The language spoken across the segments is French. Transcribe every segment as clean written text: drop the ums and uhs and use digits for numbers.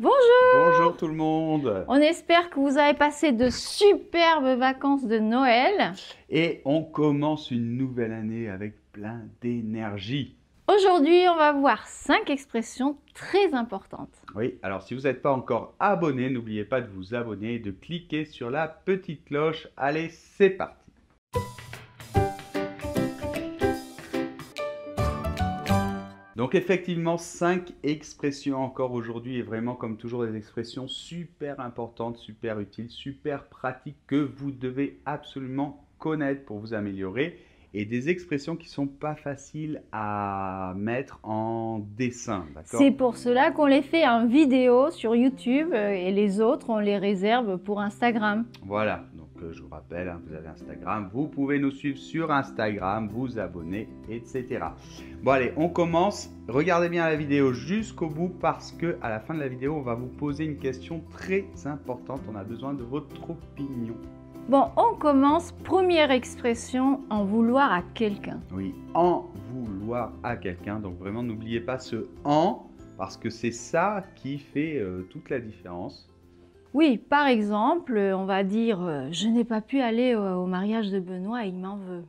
Bonjour! Bonjour tout le monde! On espère que vous avez passé de superbes vacances de Noël. Et on commence une nouvelle année avec plein d'énergie. Aujourd'hui, on va voir 5 expressions très importantes. Oui, alors si vous n'êtes pas encore abonné, n'oubliez pas de vous abonner et de cliquer sur la petite cloche. Allez, c'est parti! Donc effectivement, 5 expressions encore aujourd'hui et vraiment comme toujours des expressions super importantes, super utiles, super pratiques que vous devez absolument connaître pour vous améliorer et des expressions qui ne sont pas faciles à mettre en dessin, d'accord? C'est pour cela qu'on les fait en vidéo sur YouTube et les autres, on les réserve pour Instagram. Voilà, donc je vous rappelle, hein, vous avez Instagram, vous pouvez nous suivre sur Instagram, vous abonner, etc. Bon allez, on commence. Regardez bien la vidéo jusqu'au bout parce que à la fin de la vidéo, on va vous poser une question très importante. On a besoin de votre opinion. Bon, on commence. Première expression, en vouloir à quelqu'un. Oui, en vouloir à quelqu'un. Donc vraiment, n'oubliez pas ce en parce que c'est ça qui fait toute la différence. Oui, par exemple, on va dire je n'ai pas pu aller au mariage de Benoît, il m'en veut.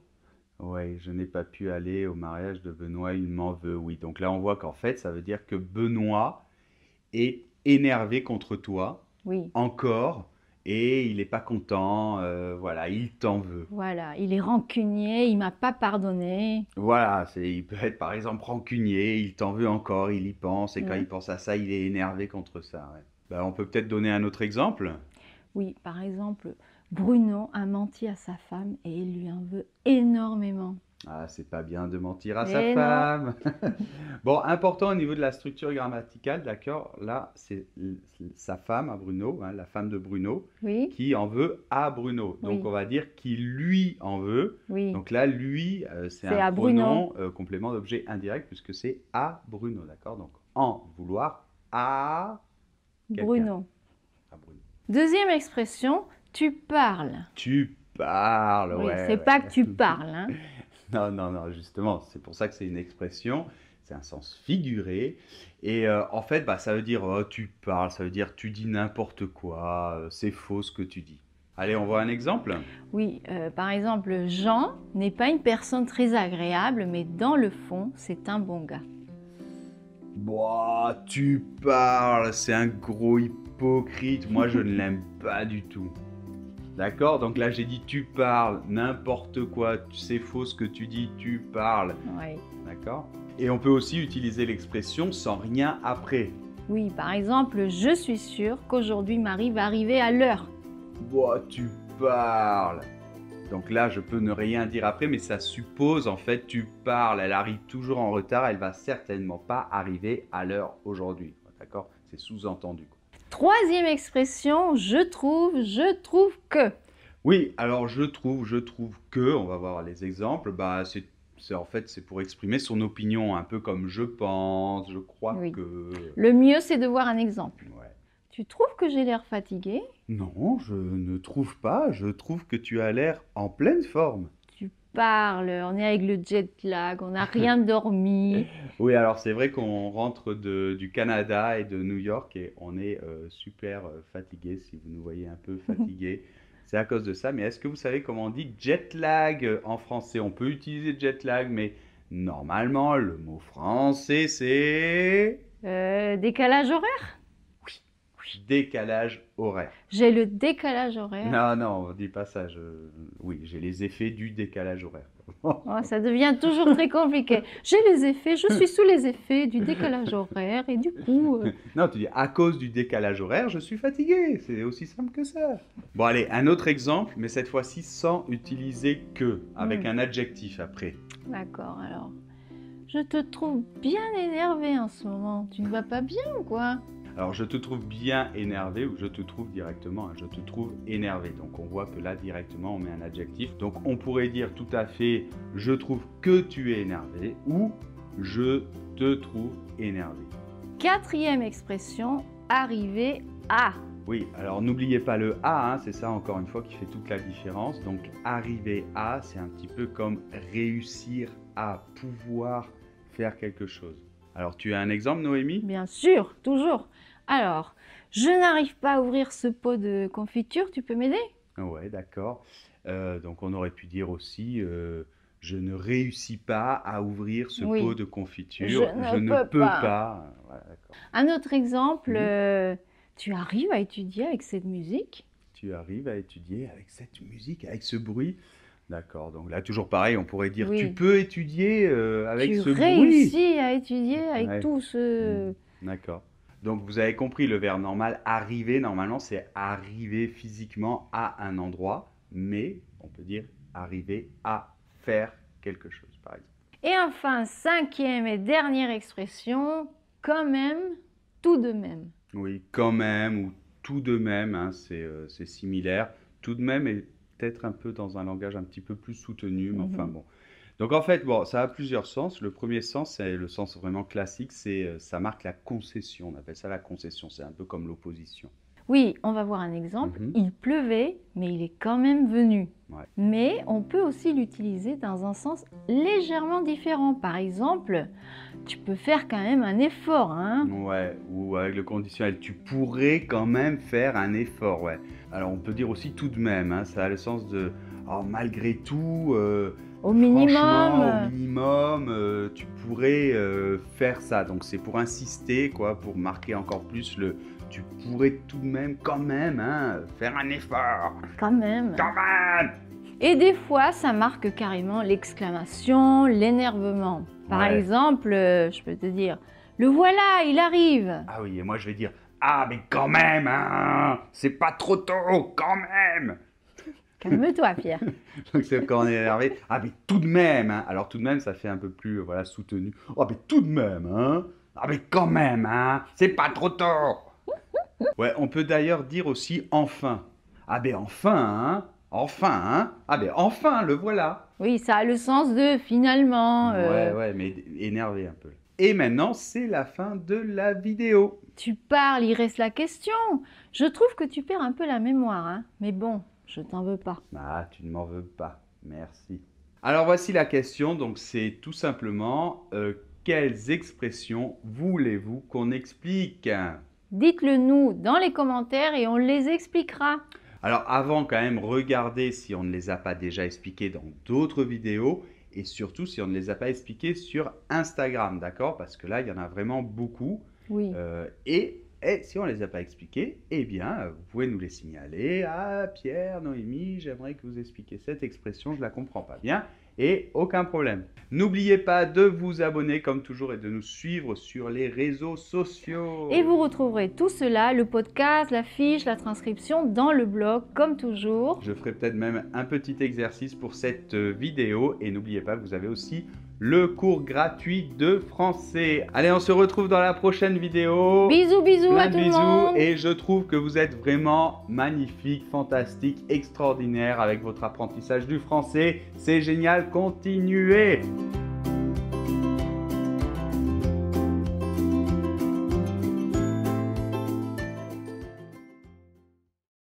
Ouais, je n'ai pas pu aller au mariage de Benoît, il m'en veut. Oui, donc là on voit qu'en fait ça veut dire que Benoît est énervé contre toi, Oui. encore, et il n'est pas content, voilà, il t'en veut. Voilà, il est rancunier, il m'a pas pardonné. Voilà, il peut être par exemple rancunier, il t'en veut encore, il y pense, et quand Ouais. il pense à ça, il est énervé contre ça. Ouais. Ben, on peut peut-être donner un autre exemple. Oui, par exemple, Bruno a menti à sa femme et il lui en veut énormément. Ah, c'est pas bien de mentir à sa Mais non, femme. Bon, important au niveau de la structure grammaticale, d'accord? Là, c'est sa femme à Bruno, hein, la femme de Bruno, oui, qui en veut à Bruno. Donc, Oui. on va dire qui lui en veut. oui, Donc là, lui, c'est c'est un à Bruno. pronom complément d'objet indirect puisque c'est à Bruno, d'accord? Donc, en vouloir à quelqu'un. Bruno. À Bruno. Deuxième expression, tu parles. Tu parles, Oui, ouais. c'est Ouais. pas que tu parles, hein. Non, non, non, justement, c'est pour ça que c'est une expression, c'est un sens figuré. Et en fait, bah, ça veut dire oh, tu parles, ça veut dire tu dis n'importe quoi, c'est faux ce que tu dis. Allez, on voit un exemple? Oui, par exemple, Jean n'est pas une personne très agréable, mais dans le fond, c'est un bon gars. Boah, tu parles, c'est un gros hypocrite, moi je ne l'aime pas du tout. D'accord? Donc là j'ai dit tu parles, n'importe quoi, c'est faux ce que tu dis, tu parles. Oui. D'accord? Et on peut aussi utiliser l'expression sans rien après. Oui, par exemple, je suis sûre qu'aujourd'hui Marie va arriver à l'heure. Boah, tu parles. Donc là, je peux ne rien dire après, mais ça suppose en fait tu parles. Elle arrive toujours en retard, elle va certainement pas arriver à l'heure aujourd'hui. D'accord? C'est sous-entendu. Troisième expression, je trouve que. Oui, alors je trouve que, on va voir les exemples, bah en fait c'est pour exprimer son opinion, un peu comme je pense, je crois Oui. que. Le mieux, c'est de voir un exemple. Ouais. Tu trouves que j'ai l'air fatiguée? Non, je ne trouve pas, je trouve que tu as l'air en pleine forme. Tu parles, on est avec le jet lag, on n'a rien dormi. Oui, alors c'est vrai qu'on rentre du Canada et de New York et on est super fatigué, si vous nous voyez un peu fatigué. C'est à cause de ça, mais est-ce que vous savez comment on dit jet lag en français? On peut utiliser jet lag, mais normalement, le mot français, c'est Décalage horaire? décalage horaire. J'ai le décalage horaire. Non, non, on dit pas ça. Oui, j'ai les effets du décalage horaire. Oh, ça devient toujours très compliqué. J'ai les effets, je suis sous les effets du décalage horaire et du coup... Non, tu dis à cause du décalage horaire, je suis fatigué. C'est aussi simple que ça. Bon, allez, un autre exemple, mais cette fois-ci sans utiliser que, avec un adjectif après. D'accord, alors. Je te trouve bien énervé en ce moment. Tu ne vas pas bien ou quoi? Alors, je te trouve bien énervé ou je te trouve directement, hein, je te trouve énervé. Donc, on voit que là, directement, on met un adjectif. Donc, on pourrait dire tout à fait je trouve que tu es énervé ou je te trouve énervé. Quatrième expression, arriver à. Oui, alors n'oubliez pas le à, hein, c'est ça encore une fois qui fait toute la différence. Donc, arriver à, c'est un petit peu comme réussir à pouvoir faire quelque chose. Alors, tu as un exemple, Noémie? Bien sûr, toujours. Alors, je n'arrive pas à ouvrir ce pot de confiture, tu peux m'aider? Ouais, d'accord. Donc on aurait pu dire aussi, je ne réussis pas à ouvrir ce pot Oui, de je confiture. Je ne ne peux peux pas. pas. Voilà, d'accord. Un autre exemple, Mhm. tu arrives à étudier avec cette musique? Tu arrives à étudier avec cette musique, avec ce bruit. D'accord. Donc là, toujours pareil, on pourrait dire, tu Oui. peux étudier avec Tu ce bruit. réussis à étudier avec Ouais. tout ce... D'accord. Donc vous avez compris, le verbe normal, arriver, normalement, c'est arriver physiquement à un endroit, mais on peut dire arriver à faire quelque chose, par exemple. Et enfin, cinquième et dernière expression, quand même, tout de même. Oui, quand même, ou tout de même, hein, c'est similaire. Tout de même est peut-être un peu dans un langage un petit peu plus soutenu, mais enfin Mhm. bon. Donc en fait, bon, ça a plusieurs sens. Le premier sens, c'est le sens vraiment classique, c'est ça marque la concession. On appelle ça la concession. C'est un peu comme l'opposition. Oui, on va voir un exemple. Mhm. Il pleuvait, mais il est quand même venu. Ouais. Mais on peut aussi l'utiliser dans un sens légèrement différent. Par exemple, tu peux faire quand même un effort, hein? Ouais, ou avec le conditionnel, tu pourrais quand même faire un effort, ouais. Alors on peut dire aussi tout de même, hein, ça a le sens de oh, malgré tout, Au franchement, au minimum. minimum, tu pourrais faire ça. Donc c'est pour insister, quoi, pour marquer encore plus le tu pourrais tout de même, quand même, hein, faire un effort, Quand même. quand même. Et des fois, ça marque carrément l'exclamation, l'énervement. Par Ouais. exemple, je peux te dire, le voilà, il arrive. Ah oui, et moi je vais dire ah mais quand même, hein, c'est pas trop tôt, quand même. Calme-toi, Pierre. Donc c'est quand on est énervé. Ah mais tout de même, hein. Alors tout de même, ça fait un peu plus voilà soutenu. Ah mais tout de même, hein. Ah mais quand même, hein. C'est pas trop tôt. Ouais, on peut d'ailleurs dire aussi enfin. Ah ben enfin, hein. Enfin, hein. Ah ben enfin, le voilà. Oui, ça a le sens de finalement. Ouais, mais énervé un peu. Et maintenant, c'est la fin de la vidéo. Tu parles, il reste la question. Je trouve que tu perds un peu la mémoire, hein. Mais bon, je t'en veux pas. Ah, tu ne m'en veux pas. Merci. Alors voici la question. Donc c'est tout simplement quelles expressions voulez-vous qu'on explique? Dites-le nous dans les commentaires et on les expliquera. Alors avant quand même, regardez si on ne les a pas déjà expliquées dans d'autres vidéos et surtout si on ne les a pas expliquées sur Instagram, d'accord? Parce que là, il y en a vraiment beaucoup. Oui. Et si on ne les a pas expliquées, eh bien, vous pouvez nous les signaler. Ah, Pierre, Noémie, j'aimerais que vous expliquiez cette expression, je ne la comprends pas bien. Et aucun problème. N'oubliez pas de vous abonner comme toujours et de nous suivre sur les réseaux sociaux. Et vous retrouverez tout cela, le podcast, la fiche, la transcription dans le blog, comme toujours. Je ferai peut-être même un petit exercice pour cette vidéo. Et n'oubliez pas que vous avez aussi le cours gratuit de français. Allez, on se retrouve dans la prochaine vidéo. Bisous, bisous Plein à de tout le bisous monde. et je trouve que vous êtes vraiment magnifique, fantastique, extraordinaire avec votre apprentissage du français. C'est génial, continuez!